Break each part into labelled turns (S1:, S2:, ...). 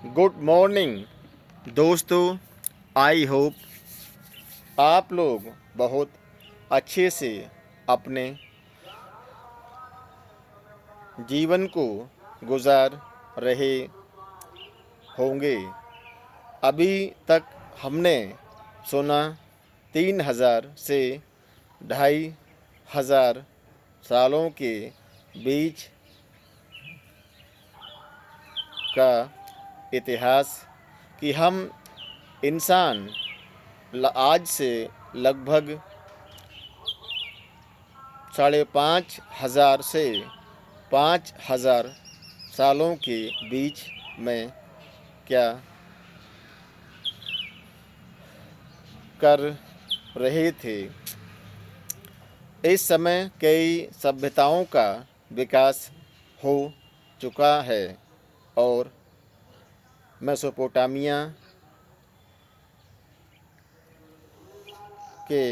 S1: Good morning दोस्तों। I hope आप लोग बहुत अच्छे से अपने जीवन को गुजार रहे होंगे। अभी तक हमने सुना 3000 से 2500 सालों के बीच का इतिहास कि हम इंसान आज से लगभग 5,500 से 5,000 सालों के बीच में क्या कर रहे थे। इस समय कई सभ्यताओं का विकास हो चुका है और मेसोपोटामिया के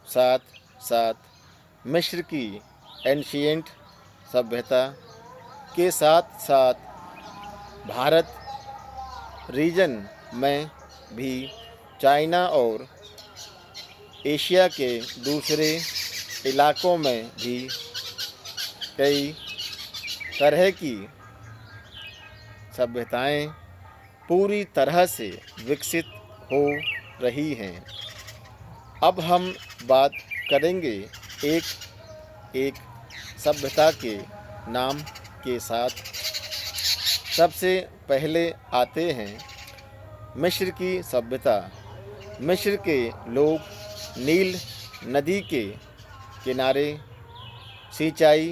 S1: साथ साथ मिस्र की एंशिएंट सभ्यता के साथ साथ भारत रीजन में भी चाइना और एशिया के दूसरे इलाकों में भी कई तरह की सभ्यताएं पूरी तरह से विकसित हो रही हैं। अब हम बात करेंगे एक एक सभ्यता के नाम के साथ। सबसे पहले आते हैं मिस्र की सभ्यता। मिस्र के लोग नील नदी के किनारे सिंचाई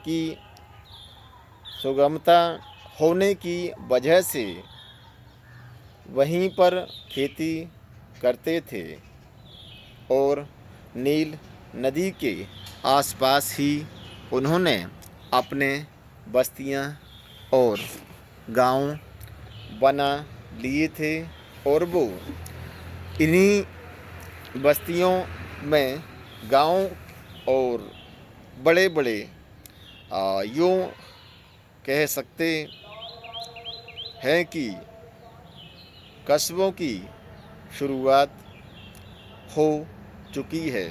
S1: की सुगमता होने की वजह से वहीं पर खेती करते थे और नील नदी के आसपास ही उन्होंने अपने बस्तियां और गांव बना लिए थे और वो इन्हीं बस्तियों में गांव और बड़े बड़े यूँ कह सकते हैं कि कस्बों की शुरुआत हो चुकी है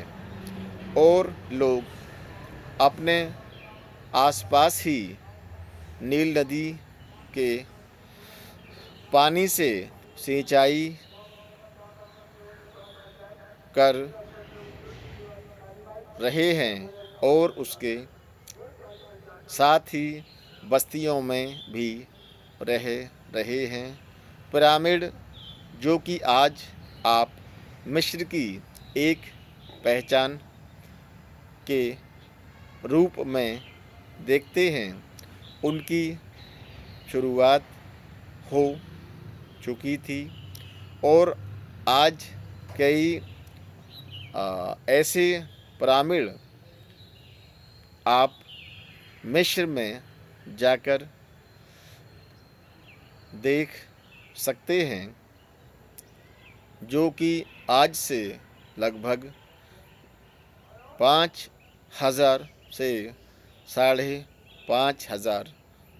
S1: और लोग अपने आसपास ही नील नदी के पानी से सिंचाई कर रहे हैं और उसके साथ ही बस्तियों में भी रह रहे हैं। पिरामिड जो कि आज आप मिस्र की एक पहचान के रूप में देखते हैं, उनकी शुरुआत हो चुकी थी और आज कई ऐसे पिरामिड आप मिस्र में जाकर देख सकते हैं जो कि आज से लगभग 5,000 से 5,500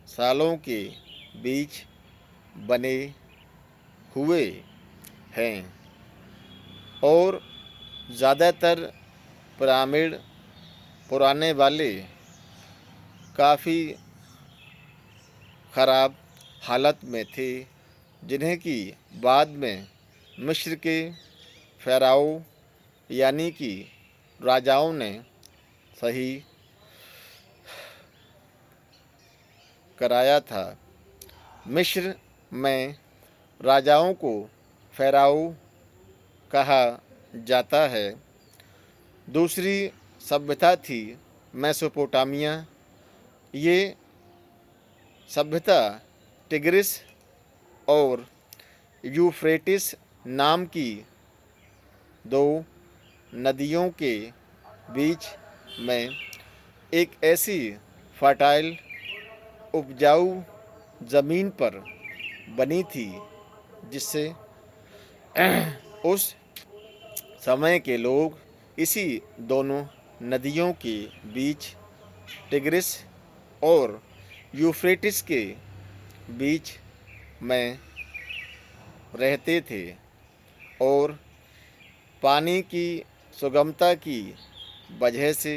S1: सालों के बीच बने हुए हैं और ज़्यादातर पिरामिड पुराने वाले काफ़ी ख़राब हालत में थे, जिन्हें कि बाद में मिस्र के फ़ाराओ यानी कि राजाओं ने सही कराया था। मिस्र में राजाओं को फ़ाराओ कहा जाता है। दूसरी सभ्यता थी मेसोपोटामिया। ये सभ्यता टिग्रिस और यूफ्रेटिस नाम की दो नदियों के बीच में एक ऐसी फर्टाइल उपजाऊ ज़मीन पर बनी थी जिससे उस समय के लोग इसी दोनों नदियों के बीच टिग्रिस और यूफ्रेटिस के बीच में रहते थे और पानी की सुगमता की वजह से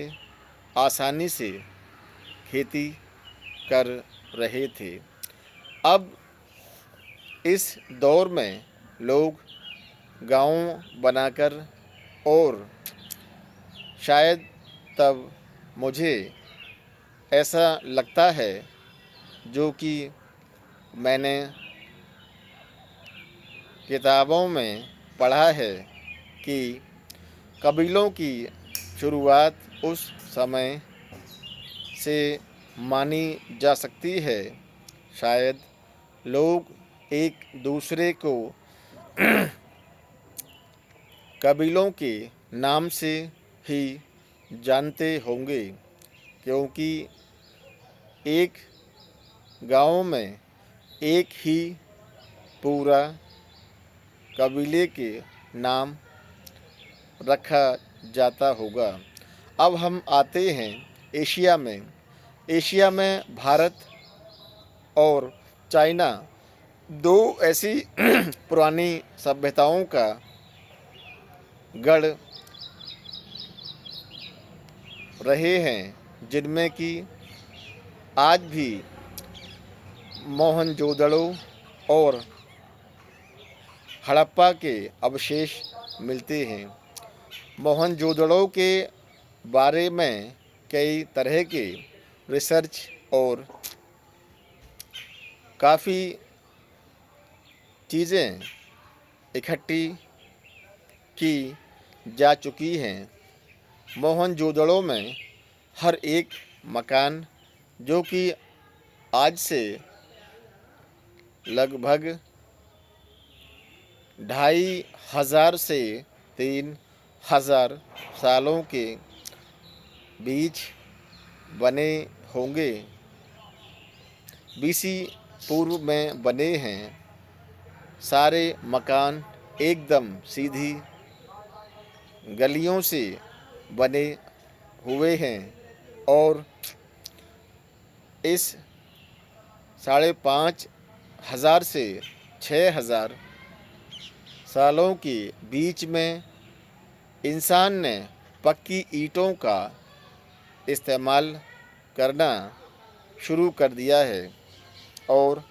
S1: आसानी से खेती कर रहे थे। अब इस दौर में लोग गाँव बनाकर और शायद तब मुझे ऐसा लगता है जो कि मैंने किताबों में पढ़ा है कि कबीलों की शुरुआत उस समय से मानी जा सकती है। शायद लोग एक दूसरे को कबीलों के नाम से ही जानते होंगे, क्योंकि एक गांव में एक ही पूरा कबीले के नाम रखा जाता होगा। अब हम आते हैं एशिया में। एशिया में भारत और चाइना दो ऐसी पुरानी सभ्यताओं का गढ़ रहे हैं जिनमें कि आज भी मोहनजोदड़ो और हड़प्पा के अवशेष मिलते हैं। मोहनजोदड़ो के बारे में कई तरह के रिसर्च और काफ़ी चीज़ें इकट्ठी की जा चुकी हैं। मोहनजोदड़ो में हर एक मकान जो कि आज से लगभग 2500 से 3000 सालों के बीच बने होंगे, बीसी पूर्व में बने हैं। सारे मकान एकदम सीधी गलियों से बने हुए हैं और इस 5500 से 6000 सालों के बीच में इंसान ने पक्की ईंटों का इस्तेमाल करना शुरू कर दिया है। और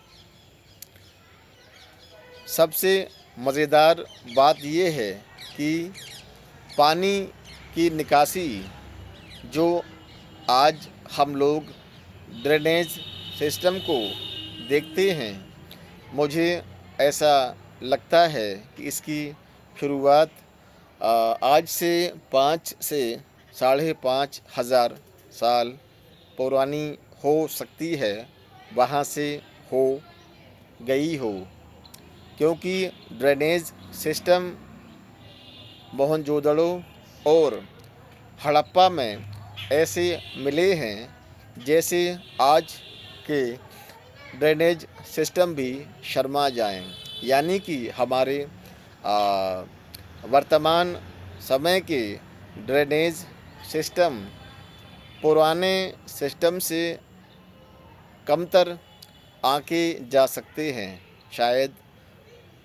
S1: सबसे मज़ेदार बात ये है कि पानी की निकासी जो आज हम लोग ड्रेनेज सिस्टम को देखते हैं, मुझे ऐसा लगता है कि इसकी शुरुआत आज से 5 से 5500 साल पुरानी हो सकती है, वहाँ से हो गई हो, क्योंकि ड्रेनेज सिस्टम मोहनजोदड़ो और हड़प्पा में ऐसे मिले हैं जैसे आज के ड्रेनेज सिस्टम भी शर्मा जाएं। यानी कि हमारे वर्तमान समय के ड्रेनेज सिस्टम पुराने सिस्टम से कमतर आंके जा सकते हैं। शायद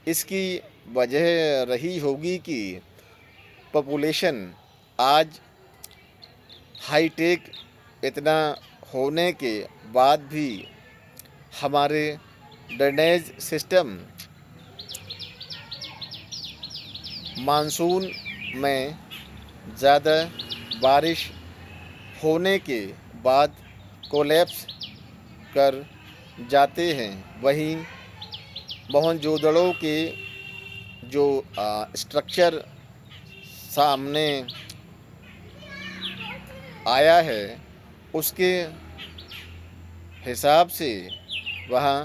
S1: इसकी वजह रही होगी कि पॉपुलेशन आज हाईटेक इतना होने के बाद भी हमारे ड्रेनेज सिस्टम मानसून में ज़्यादा बारिश होने के बाद कोलैप्स कर जाते हैं। वहीं मोहनजोदड़ो के जो स्ट्रक्चर सामने आया है उसके हिसाब से वहाँ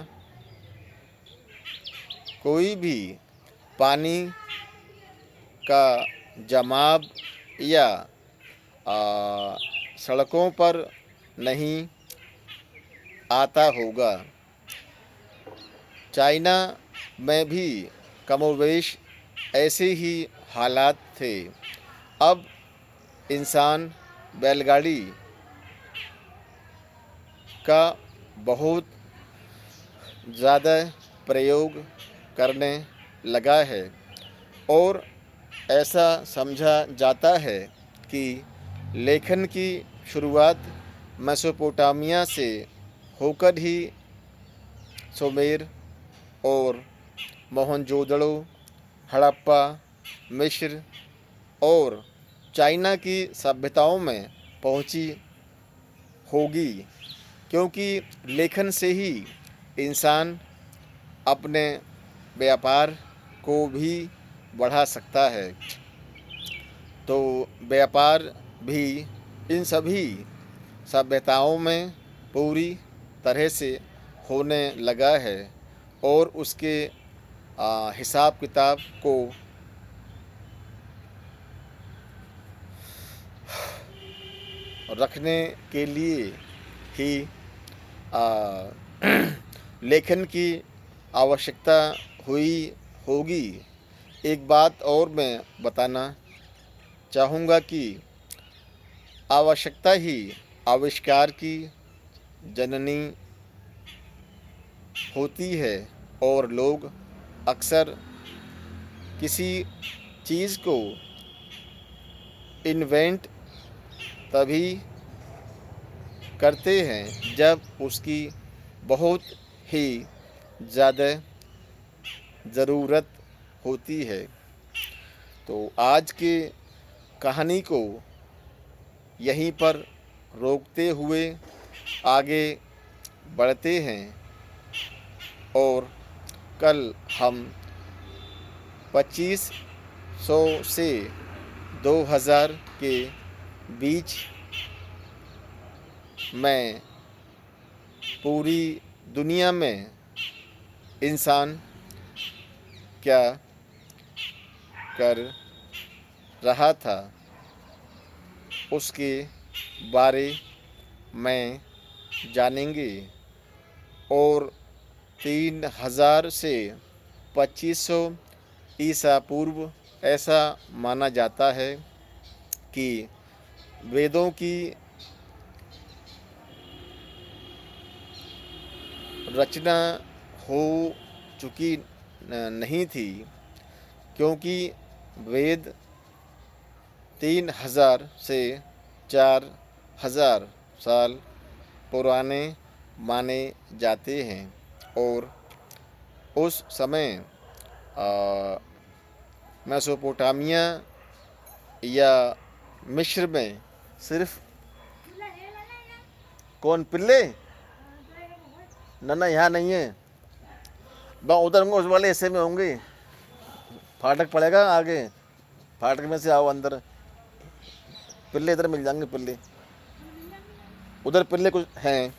S1: कोई भी पानी का जमाव या सड़कों पर नहीं आता होगा। चाइना में भी कमोवेश ऐसे ही हालात थे। अब इंसान बैलगाड़ी का बहुत ज़्यादा प्रयोग करने लगा है और ऐसा समझा जाता है कि लेखन की शुरुआत मेसोपोटामिया से होकर ही सुमेर और मोहनजोदड़ो, हड़प्पा, मिस्र और चाइना की सभ्यताओं में पहुंची होगी, क्योंकि लेखन से ही इंसान अपने व्यापार को भी बढ़ा सकता है। तो व्यापार भी इन सभी सभ्यताओं में पूरी तरह से होने लगा है और उसके हिसाब किताब को रखने के लिए ही लेखन की आवश्यकता हुई होगी। एक बात और मैं बताना चाहूँगा कि आवश्यकता ही आविष्कार की जननी होती है और लोग अक्सर किसी चीज़ को इन्वेंट तभी करते हैं जब उसकी बहुत ही ज़्यादा ज़रूरत होती है। तो आज के कहानी को यहीं पर रोकते हुए आगे बढ़ते हैं और कल हम 2500 से 2000 के बीच में पूरी दुनिया में इंसान क्या कर रहा था उसके बारे में जानेंगे और 3000 से 2500 ईसा पूर्व ऐसा माना जाता है कि वेदों की रचना हो चुकी नहीं थी, क्योंकि वेद 3000 से 4000 साल पुराने माने जाते हैं और उस समय मेसोपोटामिया या मिस्र में सिर्फ कौन पिल्ले ना यहाँ नहीं है, मैं उधर होंगे, उस वाले हिस्से में होंगे। फाटक पड़ेगा आगे, फाटक में से आओ अंदर, पिल्ले इधर मिल जाएंगे। पिल्ले उधर पिल्ले कुछ हैं।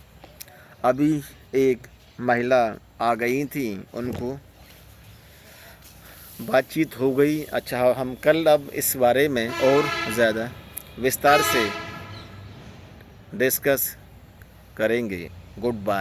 S1: अभी एक महिला आ गई थी, उनको बातचीत हो गई। अच्छा, हम कल अब इस बारे में और ज़्यादा विस्तार से डिस्कस करेंगे। Good bye.